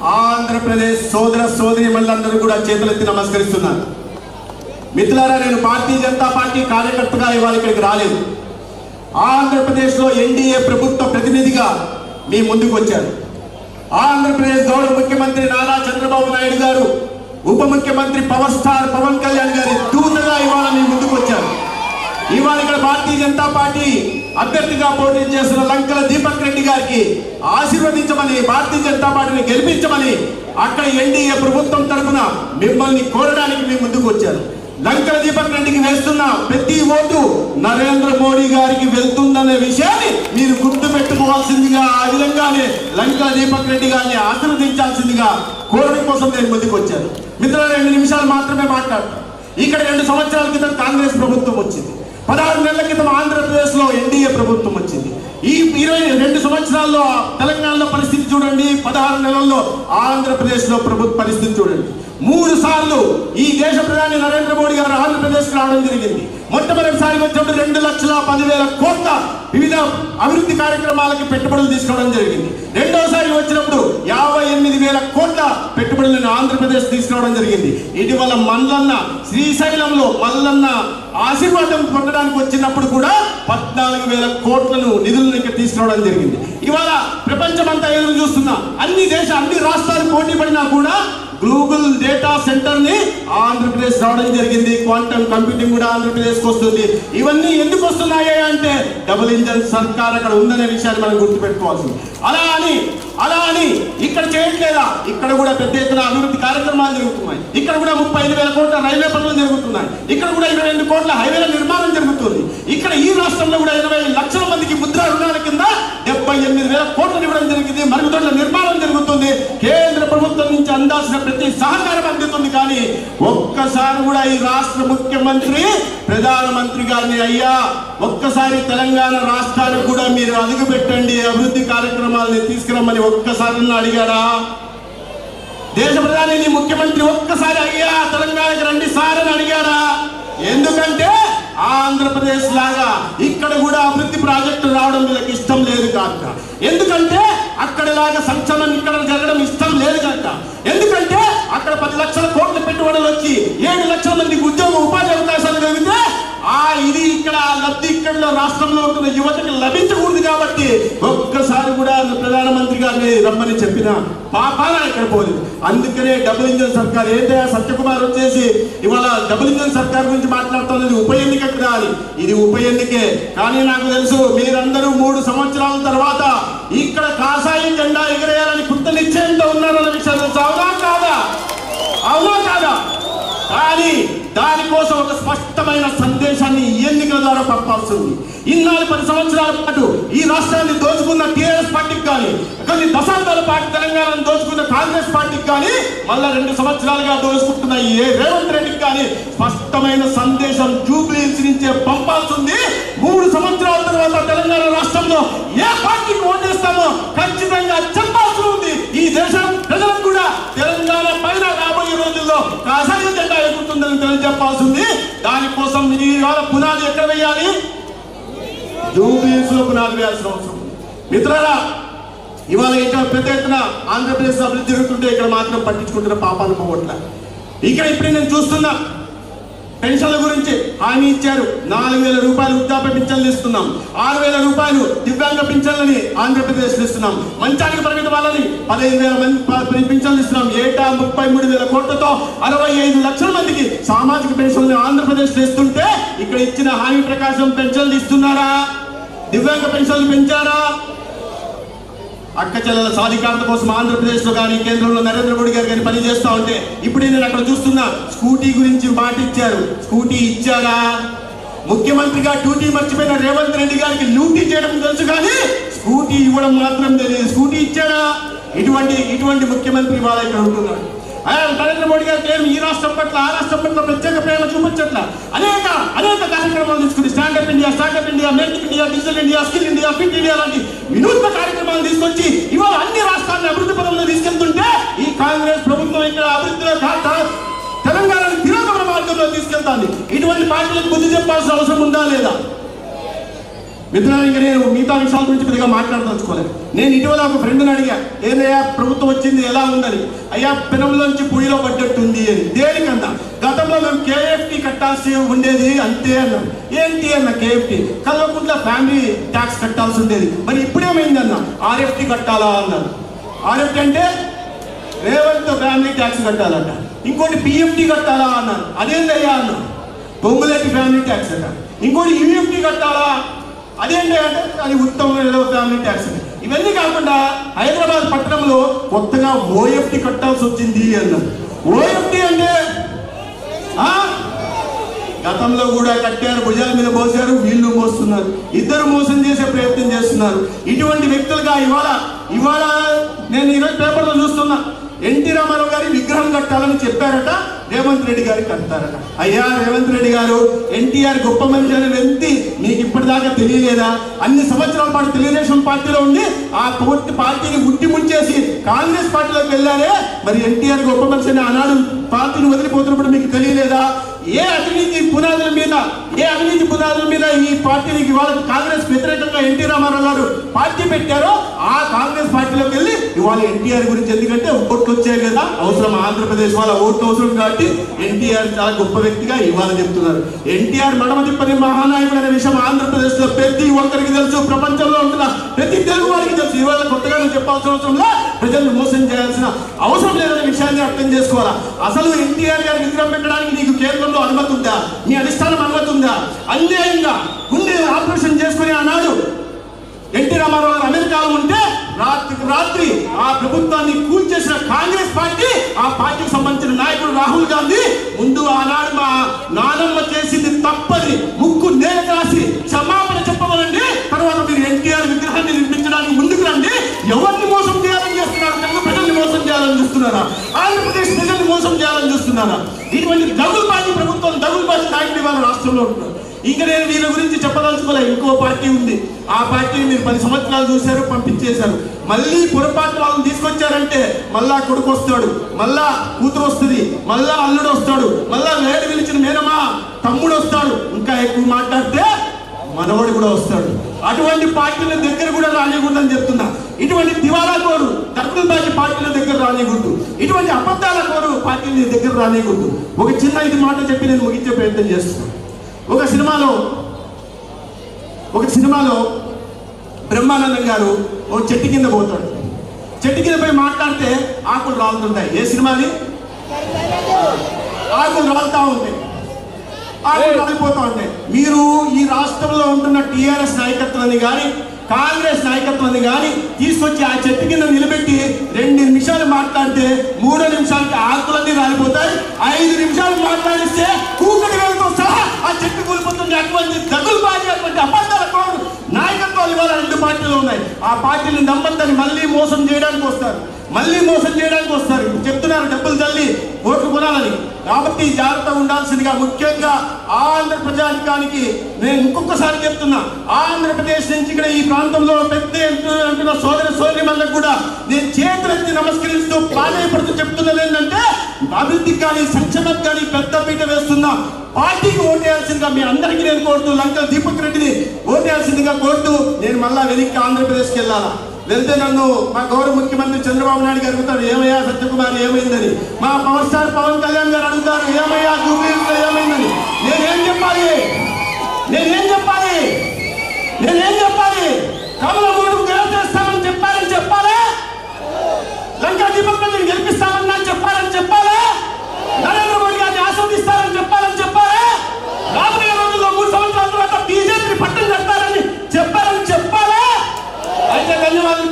ఆంధ్రప్రదేశ్ సోదర సోదరీమణులందరూ కూడా చేతులెత్తి నమస్కరిస్తున్నారు. మిత్రులారా, నేను భారతీయ జనతా పార్టీ కార్యకర్తగా ఇవాళ ఇక్కడికి రాలేదు. ఆంధ్రప్రదేశ్లో ఎన్డీఏ ప్రభుత్వ ప్రతినిధిగా మీ ముందుకు వచ్చాను. ఆంధ్రప్రదేశ్ గౌరవ ముఖ్యమంత్రి నారా చంద్రబాబు నాయుడు గారు, ఉప ముఖ్యమంత్రి పవర్ స్టార్ పవన్ కళ్యాణ్ గారి దూతగా ఇవాళ మీ ముందుకు వచ్చాను. ఇవాళ ఇక్కడ భారతీయ జనతా పార్టీ అభ్యర్థిగా పోటీ చేస్తున్న లంకల దీపక్ రెడ్డి గారికి ఆశీర్వదించమని, భారతీయ జనతా పార్టీని గెలిపించమని అక్కడ ఎన్డీఏ ప్రభుత్వం తరఫున మిమ్మల్ని కోరడానికి మీ ముందుకు వచ్చారు. లంకల దీపక్ రెడ్డికి వేస్తున్న ప్రతి ఓటు నరేంద్ర మోడీ గారికి వెళ్తుందనే విషయాన్ని మీరు గుర్తు పెట్టుకోవాల్సిందిగా, ఆ విధంగానే లంకల దీపక్ రెడ్డి గారిని ఆశీర్వదించాల్సిందిగా కోరడం కోసం నేను ముందుకు వచ్చాను. మిత్రులు, 2 నిమిషాలు మాత్రమే మాట్లాడతాను. ఇక్కడ 2 సంవత్సరాల క్రితం కాంగ్రెస్ ప్రభుత్వం వచ్చింది. 16 నెలల క్రితం ఆంధ్రప్రదేశ్ లో ఎన్డీఏ ప్రభుత్వం వచ్చింది. ఈ 22 సంవత్సరాల్లో తెలంగాణలో పరిస్థితి చూడండి, 16 నెలల్లో ఆంధ్రప్రదేశ్ లో ప్రభుత్వ పరిస్థితి చూడండి. 3 సార్లు ఈ దేశ ప్రధాని నరేంద్ర మోడీ గారు ఆంధ్రప్రదేశ్ రావడం జరిగింది. మొట్టమొదటిసారి వచ్చినప్పుడు 2,10,000 కోట్ల వివిధ అభివృద్ధి కార్యక్రమాలకి పెట్టుబడులు తీసుకోవడం జరిగింది. రెండోసారి వచ్చినప్పుడు 58,000 కోట్ల పెట్టుబడులను ఆంధ్రప్రదేశ్ తీసుకురావడం జరిగింది. ఇటీవల మల్లన్న శ్రీశైలంలో మల్లన్న ఆశీర్వాదం పొందడానికి వచ్చినప్పుడు కూడా 14,000 కోట్లను నిధులను తీసుకురావడం జరిగింది. ఇవాళ ప్రపంచమంతా ఎదురు చూస్తున్నా అన్ని రాష్ట్రాలు పోటీ పడినా కూడా గూగుల్ డేటా సెంటర్ ని ఆంధ్రప్రదేశ్ రావడం జరిగింది. క్వాంటమ్ కంప్యూటింగ్ కూడా ఆంధ్రప్రదేశ్కి వస్తుంది. ఇవన్నీ ఎందుకు వస్తున్నాయి అంటే డబుల్ ఇంజన్ సర్కార్ అక్కడ ఉందనే విషయాన్ని మనం గుర్తుపెట్టుకోవాల్సింది. అలా అని ఇక్కడ చేయట్లేదా? ఇక్కడ కూడా పెద్ద ఎత్తున అభివృద్ధి కార్యక్రమాలు జరుగుతున్నాయి. ఇక్కడ కూడా 35,000 కోట్ల రైల్వే పనులు జరుగుతున్నాయి. ఇక్కడ కూడా 22 కోట్ల హైవేల నిర్మాణం జరుగుతుంది. ఇక్కడ ఈ రాష్ట్రంలో కూడా 20 లక్షల మందికి ముద్రా రుణాల కింద 78,000 కోట్లు ఇవ్వడం జరిగింది. మరుగుదొడ్ల నిర్మాణం జరుగుతుంది. కేంద్ర ప్రభుత్వం నుంచి అందాల్సిన ప్రతి సహకారం అందుతుంది. కానీ ఒక్కసారి కూడా ఈ రాష్ట్ర ముఖ్యమంత్రి ప్రధానమంత్రి గారిని, అయ్యా ఒక్కసారి తెలంగాణ రాష్ట్రానికి కూడా మీరు అడుగు పెట్టండి, అభివృద్ధి కార్యక్రమాలని తీసుకురమ్మని ఒక్కసారి అడిగారా? దేశ ప్రధాని ముఖ్యమంత్రి ఒక్కసారి అయ్యా తెలంగాణకి రండి సార్ అని అడిగారా? ఎందుకంటే ఆంధ్రప్రదేశ్ లాగా ఇక్కడ కూడా అభివృద్ధి ప్రాజెక్టులు రావడం వీళ్ళకి ఇష్టం లేదు కాక. ఎందుకంటే అక్కడలాగా సంక్షేమం ఇక్కడ జరగడం ఇష్టం లేదు కాక. ఎందుకంటే అక్కడ 10 లక్షల కోట్ల పెట్టుబడులు వచ్చి 7 లక్షల మందికి ఉద్యోగ ఉపాధి అవకాశాలు కలిగితే ఇది ఇక్కడ లబ్ధి ఇక్కడ రాష్ట్రంలో ఉంటున్న యువతకి లభించకూడదు. కాబట్టి ఒక్కసారి కూడా ప్రధానమంత్రి గారిని రమ్మని చెప్పిన పాపాన ఇక్కడ పోలేదు. అందుకనే డబుల్ ఇంజన్ సర్కార్ ఏంటంటే సత్యకుమార్ వచ్చేసి ఇవాళ డబుల్ ఇంజన్ సర్కార్ గురించి మాట్లాడుతున్నది ఉప ఎన్నికకు రాలి. ఇది ఉప ఎన్నికే. కానీ నాకు తెలుసు మీరందరూ 3 సంవత్సరాల తర్వాత ఇక్కడ కాషాయం జెండా ఎగరేయాలని కృత నిశ్చయంతో ఉన్నారన్న విషయం తెలుసు. అవునా కాదా? కానీ దానికోసం ఒక స్పష్టమైన సందేశాన్ని ఎన్నికల ద్వారా పంపాల్సింది. ఇన్నాళ్ళు 10 సంవత్సరాల పాటు ఈ రాష్ట్రాన్ని దోచుకున్న టీఆర్ఎస్ పార్టీకి కానీ, కొన్ని దశాబ్దాల పాటు తెలంగాణను దోచుకున్న కాంగ్రెస్ పార్టీకి కానీ, మళ్ళా 2 సంవత్సరాలుగా దోచుకుంటున్న రేవంత్ రెడ్డికి కానీ స్పష్టమైన సందేశం జూబ్లీహిల్స్ నుంచే పంపాల్సింది. 3 సంవత్సరాల తర్వాత తెలంగాణ రాష్ట్రంలో ఏ పార్టీకి ఓటేస్తామో ఖచ్చితంగా చెప్పాల్సి ఉంది. ఈ దేశం ప్రజలకు కూడా తెలంగాణ పైన రాబోయే రోజుల్లో కాషాయ జెండా ఎగురుతుందని తెలియజెప్పాల్సింది. దానికోసం ఇవాళ పునాది ఎక్కడ వేయాలి? జూబ్లీహిల్స్ లో పునాది వేయాల్సిన అవసరం ఉంది. మిత్రులారా, ఇవాళ ఇక్కడ పెద్ద ఎత్తున ఆంధ్రప్రదేశ్ అభివృద్ధి జరుగుతుంటే ఇక్కడ మాత్రం పట్టించుకుంటున్న పాపాలు పోవట్ల. ఇప్పుడు నేను చూస్తున్నా పెన్షన్ల గురించి హామీ ఇచ్చారు. 4,000 రూపాయలు వృద్ధాప్య పింఛన్లు ఇస్తున్నాం. 6,000 రూపాయలు దివ్యాంగ పింఛన్లని ఆంధ్రప్రదేశ్ ఇస్తున్నాం. మంచానికి పరిమిత వాళ్ళని 15,000 పింఛన్లు ఇస్తున్నాం. ఏటా 33,000 కోట్లతో 65 లక్షల మందికి సామాజిక పెన్షన్లు ఆంధ్రప్రదేశ్ ఇస్తుంటే ఇక్కడ ఇచ్చిన హామీ ప్రకాశం పెన్షన్లు ఇస్తున్నారా? దివ్యాంగ పెన్షన్లు పెంచారా? అక్క చెల్లెల సాధికారత కోసం ఆంధ్రప్రదేశ్ లో కానీ కేంద్రంలో నరేంద్ర మోడీ గారు కానీ పని చేస్తా ఉంటే ఇప్పుడే నేను అక్కడ చూస్తున్నా స్కూటీ గురించి మాట ఇచ్చారు. స్కూటీ ఇచ్చారా? ముఖ్యమంత్రిగా డ్యూటీ మర్చిపోయిన రేవంత్ రెడ్డి గారికి డ్యూటీ చేయడం తెలుసు కానీ స్కూటీ ఇవ్వడం మాత్రం తెలియదు. స్కూటీ ఇచ్చారా? ఇటువంటి ముఖ్యమంత్రి వాళ్ళ ఇక్కడ ఉంటున్నాడు. నరేంద్ర మోడీ గారికి ఈ రాష్ట్రం పట్ల ఆ రాష్ట్రం పట్ల ప్రత్యేక ప్రేమ చూపించట్ల అనేక కార్యక్రమాలు తీసుకుని stand up India, make India, digital India, skill India, fit India లాంటి వినూత్న కార్యక్రమాలు తీసుకొచ్చి ఇవాళ అన్ని రాష్ట్రాన్ని అభివృద్ధి పదంలో తీసుకెళ్తుంటే ఈ కాంగ్రెస్ ప్రభుత్వం ఇక్కడ అభివృద్ధిలో తెలంగాణని తిరోగమన మార్గంలో తీసుకెళ్తాంది. ఇటువంటి పార్టీలకు బుద్ధి చెప్పాల్సిన అవసరం ఉందా లేదా? మిత్రులారా, ఇంకా నేను మిగతా విషయాల గురించి పెద్దగా మాట్లాడదలుచుకోలేదు. నేను ఇటీవల ఒక ఫ్రెండ్ని అడిగా, ఏదయ్యా ప్రభుత్వం వచ్చింది ఎలా ఉందని. అయ్యా పెనంలోంచి పొయ్యిలో పడ్డట్టుంది అని. దేనికన్నా? గతంలో మేము KFT కట్టాల్సి ఉండేది అంతే అన్నాం. ఏంటి అన్న KFT? కల్వకుంట్ల ఫ్యామిలీ ట్యాక్స్ కట్టాల్సి ఉండేది. మరి ఇప్పుడేమైంది అన్న? RFT కట్టాలా అన్నారు. RFT అంటే రేవంత్ ఫ్యామిలీ ట్యాక్స్ కట్టాలంట. ఇంకోటి PFT కట్టాలా అన్నారు. అదేంటయ్యా అన్నారు. పొంగులేటి ఫ్యామిలీ ట్యాక్స్ అట. ఇంకోటి UFT కట్టాలా, అదేంటి అంటే అది ఉత్తమ ఫ్యామిలీ ట్యాక్స్. ఇవన్నీ కాకుండా హైదరాబాద్ పట్టణంలో కొత్తగా OFT కట్టాల్సి వచ్చింది అన్నారు. OFT అంటే గతంలో కూడా కట్టారు, భుజాల మీద మోసారు, వీళ్ళు మోస్తున్నారు. ఇద్దరు మోసం చేసే ప్రయత్నం చేస్తున్నారు. ఇటువంటి వ్యక్తులుగా ఇవాళ నేను ఈరోజు పేపర్లో చూస్తున్నా, ఎన్టీ రామారావు గారి విగ్రహం కట్టాలని చెప్పారట, రేవంత్ రెడ్డి గారికి కట్టారట. అయ్యా రేవంత్ రెడ్డి గారు, ఎన్టీఆర్ గొప్ప మనిషి అనే వ్యక్తి మీకు ఇప్పటిదాకా తెలియలేదా? అన్ని సంవత్సరాల పాటు తెలుగుదేశం పార్టీలో ఉండి ఆ పూర్తి పార్టీని ఉట్టి ముంచేసి కాంగ్రెస్ పార్టీలోకి వెళ్ళారే, మరి ఎన్టీఆర్ గొప్ప మనిషి అని ఆనాడు పార్టీని వదిలిపోతున్నప్పుడు మీకు తెలియలేదా? ఏ అవినీతి పునాదుల మీద ఈ పార్టీకి ఇవాళ కాంగ్రెస్ వ్యతిరేకంగా ఎన్టీ రామారావు గారు పార్టీ పెట్టారో ఆ కాంగ్రెస్ పార్టీలోకి వెళ్ళి ఇవాళ ఎన్టీఆర్ గురించి, ఎందుకంటే ఓట్లు వచ్చాయి కదా, అవసరం ఆంధ్రప్రదేశ్ వాళ్ళ ఓట్లు అవసరం కాబట్టి ఎన్టీఆర్ చాలా గొప్ప వ్యక్తిగా ఇవాళ చెప్తున్నారు. ఎన్టీఆర్ మడమ తిప్పని మహానాయకుడు అనే విషయం ఆంధ్రప్రదేశ్ లో ప్రతి ఒక్కరికి తెలుసు, ప్రపంచంలో ఉంటున్న ప్రతి తెలుగు వారికి తెలుసు. ఇవాళ కొత్తగా చెప్పాల్సిన అవసరంలో ప్రజలను మోసం చేయాల్సిన అవసరం లేదనే విషయాన్ని అర్థం చేసుకోవాలా. అసలు ఎన్టీఆర్ గారి విగ్రహం పెట్టడానికి నీకు కేంద్రంలో అనుమతి ఉందా? మీ అధిష్టానం అనుమతి ఉందా? అన్యాయంగా గుండె ఆపరేషన్ చేసుకుని ఆనాడు ఎన్టీ రామారావు గారు అమెరికాలో ఉంటే రాత్రి ఆ ప్రభుత్వాన్ని కూల్చేసిన కాంగ్రెస్ పార్టీ, ఆ పార్టీకి సంబంధించిన నాయకుడు రాహుల్ గాంధీ ముందు ఆనాడు మా నానమ్మ చేసింది తప్పని ముక్కు నేల రాసి క్షమాపణ చెప్పమనండి, తర్వాత మీరు ఎన్టీఆర్ విగ్రహాన్ని నిర్మించడానికి ముందుకు రండి. ఎవరిని మోసం చేయాలని చేస్తున్నారు? తెలుగు ప్రజల్ని మోసం చేయాలని చూస్తున్నారా? ఆంధ్రప్రదేశ్ ప్రజల్ని మోసం చేయాలని చూస్తున్నారా? ఇటువంటి దగులుబాజీ ప్రభుత్వం, దగులుబాజీ నాయకులు ఇవాళ రాష్ట్రంలో ఉంటున్నారు. ఇంకా నేను వీళ్ళ గురించి చెప్పదలుచుకోలే. ఇంకో పార్టీ ఉంది, ఆ పార్టీని మీరు 10 సంవత్సరాలు చూశారు, పంపించేశారు. మళ్ళీ పొరపాటు వాళ్ళని తీసుకొచ్చారంటే మళ్ళా కొడుకు వస్తాడు, మళ్ళా కూతురు వస్తుంది, మళ్ళా అల్లుడు వస్తాడు, మళ్ళా లేడు పిలిచిన మేనమా తమ్ముడు వస్తాడు, ఇంకా ఎక్కువ మాట్లాడితే మనవడు కూడా వస్తాడు. అటువంటి పార్టీల దగ్గర కూడా రానికూడదని చెప్తున్నా. ఇటువంటి దివాలా కోరు దక్కుబాజీ పార్టీల దగ్గర రానికూడదు, ఇటువంటి అబద్ధాల కోరు పార్టీల దగ్గర రానికూడదు. ఒక చిన్న ఇది మాట చెప్పి నేను ముగించే ప్రయత్నం చేస్తున్నాను. ఒక సినిమాలో బ్రహ్మానందం గారు ఒక చెట్టు కింద పోతాడు. చెట్టు కింద పోయి మాట్లాడితే ఆకులు రాలుతుంటాయి. ఏ సినిమాని? ఆకులు రాలుతూ ఉంటాయి, ఆకులు రాలిపోతూ ఉంటాయి. మీరు ఈ రాష్ట్రంలో ఉంటున్న TRS నాయకత్వాన్ని కానీ కాంగ్రెస్ నాయకత్వాన్ని కానీ తీసుకొచ్చి ఆ చెట్టు కింద నిలబెట్టి 2 నిమిషాలు మాట్లాడితే 3 నిమిషాలకి ఆకులన్నీ రాలిపోతాయి. 5 నిమిషాలు మాట్లాడిస్తే కూకటి వేలతో సహా ఆ చెట్టు కూలిపోతుంది. అటువంటి దగులుబాజీ, అటువంటి అబద్ధాల నాయకత్వాలు ఇవాళ 2 పార్టీలు ఉన్నాయి. ఆ పార్టీని నమ్మద్దని మళ్ళీ మోసం చేయడానికి వస్తారు. చెప్తున్నారు డబ్బులు తల్లి ఓట్లు కొనాలని. కాబట్టి జాగ్రత్తగా ఉండాల్సిందిగా ముఖ్యంగా ఆంధ్ర ప్రజానికానికి నేను ఇంకొకసారి చెప్తున్నా, ఆంధ్రప్రదేశ్ నుంచి ఇక్కడ ఈ ప్రాంతంలో పెద్ద ఎత్తున సోదరిమణులకు కూడా నేను చేతులెత్తి నమస్కరిస్తూ ప్రాధాన్యపడుతూ చెప్తున్నది ఏంటంటే, అభివృద్ధికి కానీ సంక్షేమానికి కానీ పెద్ద పీట వేస్తున్న పార్టీకి ఓటేయాల్సిందిగా మీ అందరికీ నేను కోరుతూ, లంక దీపక్ రెడ్డిని ఓటేయాల్సిందిగా కోరుతూ నేను మళ్ళా వెనక్కి ఆంధ్రప్రదేశ్కి వెళ్ళాలా. వెళ్తే నన్ను మా గౌరవ ముఖ్యమంత్రి చంద్రబాబు నాయుడు గారు అడుగుతారు, ఏమయ్యా సత్యకుమార్ ఏమైందని. మా పవర్ స్టార్ పవన్ కళ్యాణ్ గారు అడుగుతారు, ఏమయ్యా జూబ్లీహిల్స్లో ఏమైందని. నేనేం చెప్పాలి? కమలమూడుకు గెలిపిస్తామని చెప్పాలా? లంకా దీపక్ రెడ్డిని గెలిపిస్తామన్నా చెప్పాలా? నరేంద్ర మోడీ గారిని ఆస్వాదిస్తారని చెప్పాలా? రాబోయే రోజుల్లో 3 సంవత్సరాల తర్వాత బీజేపీని పట్టం కడతారని చెప్పాలా? అయితే ధన్యవాదాలు.